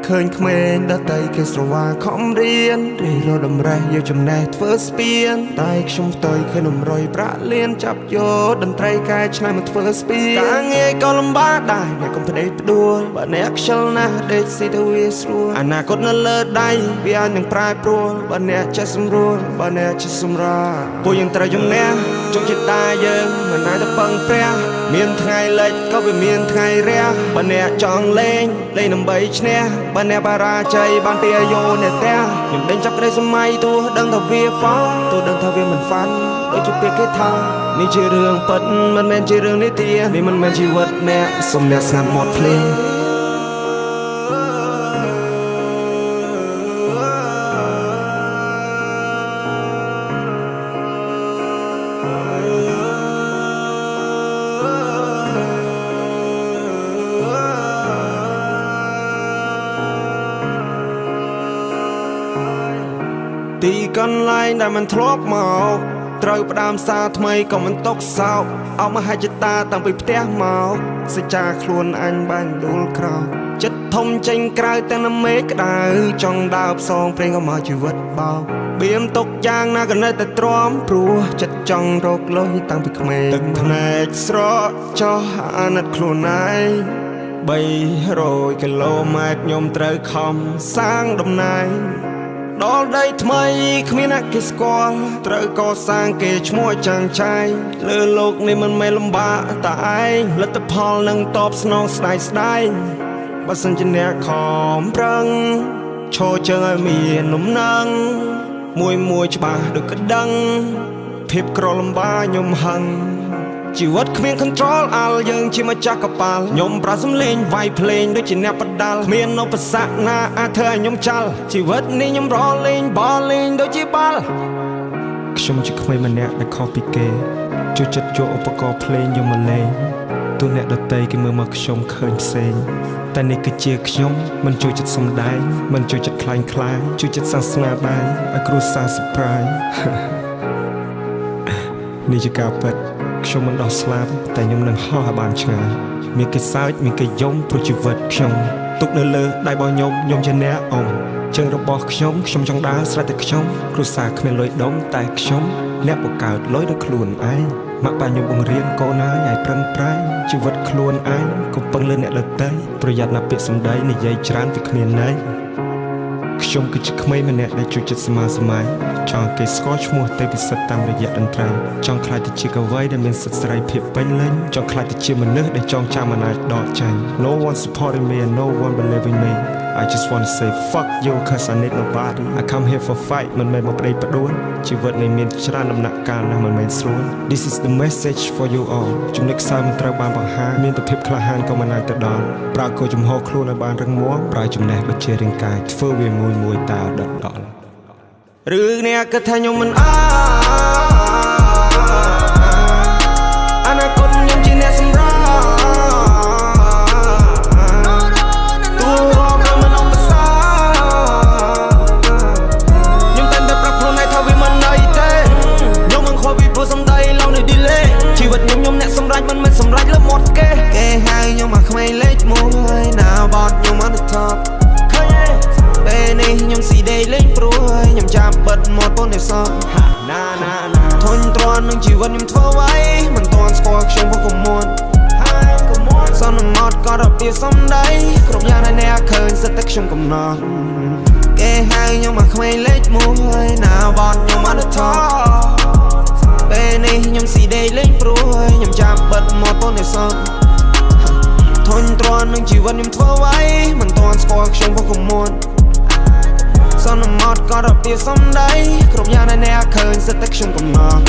ឃើញក្មេងដតៃគេស្រវាខំរៀនរីរដំរេះយកចំណេះធ្វើស្ពានតែខ្ញុំផ្ទុយឃើញនំរយប្រាក់លៀនចាប់យកតន្ត្រីកែច្នៃមកធ្វើស្ពានការងារក៏លំបាកដែរអ្នកកុំផ្ដេកផ្ដួលបើអ្នកខ្ជិលណាស់ដេកស៊ីទៅវាស្រួលអនាគតនៅលើដៃវាអាចនឹងប្រែប្រួលបើអ្នកចេះសម្រួលបើអ្នកចេះសម្រាពួកយើងត្រូវជំនះជោគជតាយើងមិនអាចទៅពឹងព្រះមានថ្ងៃលិចក៏វាមានថ្ងៃរះបើអ្នកចង់លេងដើម្បីឈ្នះបើអ្នកបារាជ័យបានពីអាយុអ្នកផ្ទះខ្ញុំដេញចាប់ក្តីសម័យទោះដឹងថាវាហ្វាទោះដឹងថាវាមិនហ្វាន់ដូចជាពេលគេថានេះជារឿងពិតមិនមែនជារឿងនិទាននេះមិនមែនជីវិតអ្នកសុំអ្នកស្ងាត់មាត់ភ្លេងទីកន្លែងដែលมันធ្លាប់មកត្រូវផ្ដើមសារថ្មីក៏មិនຕົកសោកអស់មហិច្ឆតាតាំងពីផ្ទះមកសច្ចាខ្លួនអញបានដួលក្រោកចិត្តធំចេញក្រៅទាំងណាមេក្តៅចង់ដើរផ្សងព្រេងក៏មកជីវិតបោកបៀមຕົកយ៉ាងណាក៏នៅតែទ្រាំព្រោះចិត្តចង់រកលុយតាំងពីក្មេងទឹកភ្នែកស្រកចោះអាណិតខ្លួនឯង300 គីឡូម៉ែត្រខ្ញុំត្រូវខំសាងដំណែងដល់ដីថ្មីគ្មានអ្នកគេស្គាល់ត្រូវកសាងគេឈ្មោះចាំងចែងលើលោកនេះមិនមែនលំបាកតែឯងលទ្ធផលនឹងតបស្នងស្ដាយស្ដាយបើសិនជាអ្នកខំប្រឹងឈរជើងឲ្យមាននំណឹងមួយច្បាស់ដូចក្តឹងភាពក្រលំបាកខ្ញុំហឹងជីវិតគ្មាន control អាល់យើងជាម្ចាស់កប៉ាល់ខ្ញុំប្រាសំលេងវាយភ្លេងដូចជាអ្នកបដាល់គ្មានឧបសគ្គណាអាចធ្វើឲ្យខ្ញុំចាល់ជីវិតនេះខ្ញុំរលេងបលលេងដូចជាបាល់ខ្ញុំជាក្មេងម្នាក់ដែលខុសពីគេជួយចិត្តយកឧបករណ៍ភ្លេងយកមកលេងទោះអ្នកដទៃគេមើលមកខ្ញុំឃើញផ្សេងតែនេះគឺជាខ្ញុំមិនជួយចិត្តសំដែងមិនជួយចិត្តខ្លាញ់ខ្លាយជួយចិត្តសាសនាដែរឲ្យគ្រួសារ surprise នេះជាការពិតខ្ញុំមិនដោះស្លាប់តែខ្ញុំនឹងហោះឲ្យបានឆ្ងាយមានគេសើចមានគេយំព្រោះជីវិតខ្ញុំទុកនៅលើដៃរបស់ខ្ញុំជាអ្នកអ៊ំជើងរបស់ខ្ញុំចង់ដើរស្រេចតែខ្ញុំគ្រួសារគ្មានលុយដុំតែខ្ញុំអ្នកបង្កើតលុយដោយខ្លួនឯងម៉ាក់ប៉ាខ្ញុំបង្រៀនកូនហើយឲ្យប្រឹងប្រែងជីវិតខ្លួនឯងកុំពឹងលើអ្នកដទៃប្រយ័ត្នណាពាក្យសម្ដីនិយាយច្រើនវាគ្មានន័យខ្ញុំគឺជាក្មេងម្នាក់ដែលជួយចិត្តសមាសម័យចង់គេស្គាល់ឈ្មោះទេពិសិដ្ឋតាមរយៈតន្ត្រីចង់ខ្លាចទៅជាកវីដែលមានសិទ្ធិសេរីភាពពេញលេញចង់ខ្លាចទៅជាមនុស្សដែលចងចាំមិនអាចដកចេញ No one supporting me and no one believing me I just want to say fuck you cause I need nobody I come here for fight មិនមែនមកប្តេជ្ញាផ្ដួលជីវិតនេះមានច្រើនដំណាក់កាលណាស់មិនមែនស្រួល This is the message for you all ចំណុចខ្សោយមិនត្រូវបានបង្ហាញមានតែភាពក្លាហានក៏មិនអាចទៅដល់ប្រើគោចំហខ្លួនឲ្យបានរឹងមាំប្រើចំណេះបច្ចេករាងកាយធ្វើវាមួយតើដដល់ឬអ្នកគិតថាខ្ញុំមិនអនាគតខ្ញុំជាអ្នកសម្រាប់ជីវិតខ្ញុំអ្នកសម្រេចមិនមែនសម្រេចលើមាត់គេហៅខ្ញុំមកក្មេងលេខ1ណាបត់ខ្ញុំអត់ទៅថប់ឃើញទេពេលនេះខ្ញុំស៊ីដេកលេងព្រួយខ្ញុំចាប់បិទមាត់ពូននេះសោះណាធុញទ្រាន់នឹងជីវិតខ្ញុំធ្វើໄວមិនទាន់ស្គាល់ខ្ញុំពុកកមុនសន្មត់ក៏របៀបសំដីគ្រប់យ៉ាងដែលអ្នកឃើញសិតតែខ្ញុំកំណត់គេហៅខ្ញុំមកក្មេងលេខ1ណាបត់ខ្ញុំអត់ទៅថប់ពេលនេះខ្ញុំស៊ីដេកលេងព្រួយខ្ញុំចាប់បិទមាត់ពូននេះសោះធុញទ្រាន់នឹងជីវិតខ្ញុំធ្វើໄວមិនទាន់ស្គាល់ខ្ញុំពុកកមុនសន្មត់ក៏របៀបសំដីគ្រប់យ៉ាងដែលអ្នកឃើញសិតតែខ្ញុំកំណត់